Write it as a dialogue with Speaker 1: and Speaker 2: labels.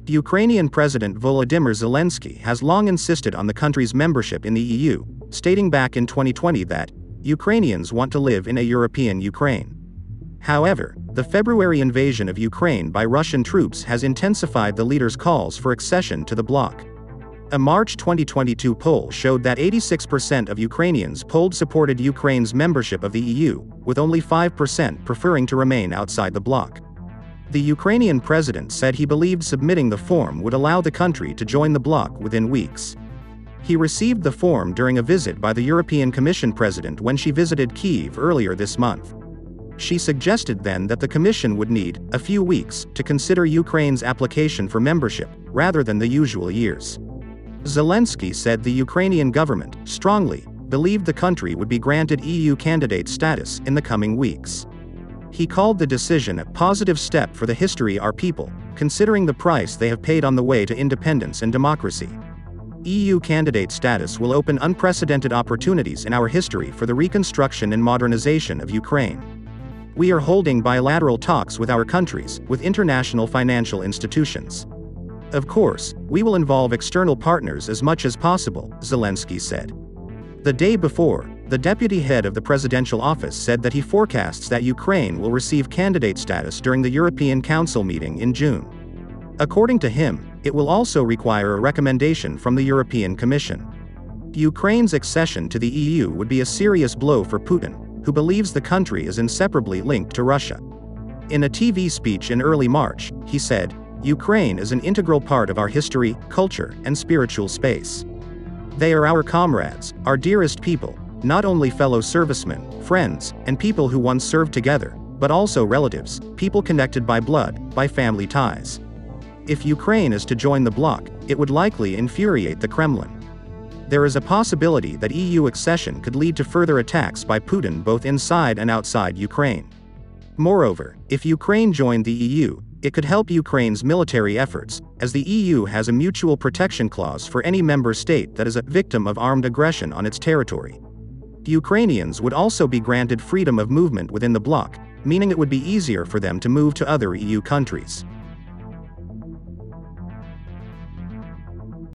Speaker 1: Ukrainian President Volodymyr Zelensky has long insisted on the country's membership in the EU, stating back in 2020 that Ukrainians want to live in a European Ukraine. However, the February invasion of Ukraine by Russian troops has intensified the leader's calls for accession to the bloc. A March 2022 poll showed that 86% of Ukrainians polled supported Ukraine's membership of the EU, with only 5% preferring to remain outside the bloc. The Ukrainian president said he believed submitting the form would allow the country to join the bloc within weeks. He received the form during a visit by the European Commission president when she visited Kyiv earlier this month. She suggested then that the Commission would need a few weeks to consider Ukraine's application for membership, rather than the usual years. Zelensky said the Ukrainian government strongly believed the country would be granted EU candidate status in the coming weeks. He called the decision a positive step for the history our people, considering the price they have paid on the way to independence and democracy. EU candidate status will open unprecedented opportunities in our history for the reconstruction and modernization of Ukraine. We are holding bilateral talks with our countries, with international financial institutions. Of course, we will involve external partners as much as possible, Zelensky said. The day before, the deputy head of the presidential office said that he forecasts that Ukraine will receive candidate status during the European Council meeting in June. According to him, it will also require a recommendation from the European Commission. Ukraine's accession to the EU would be a serious blow for Putin, who believes the country is inseparably linked to Russia. In a TV speech in early March, he said, "Ukraine is an integral part of our history, culture, and spiritual space. They are our comrades, our dearest people, not only fellow servicemen, friends, and people who once served together, but also relatives, people connected by blood, by family ties. If Ukraine is to join the bloc, it would likely infuriate the Kremlin. There is a possibility that EU accession could lead to further attacks by Putin both inside and outside Ukraine. Moreover, if Ukraine joined the EU, it could help Ukraine's military efforts, as the EU has a mutual protection clause for any member state that is a victim of armed aggression on its territory. Ukrainians would also be granted freedom of movement within the bloc, meaning it would be easier for them to move to other EU countries.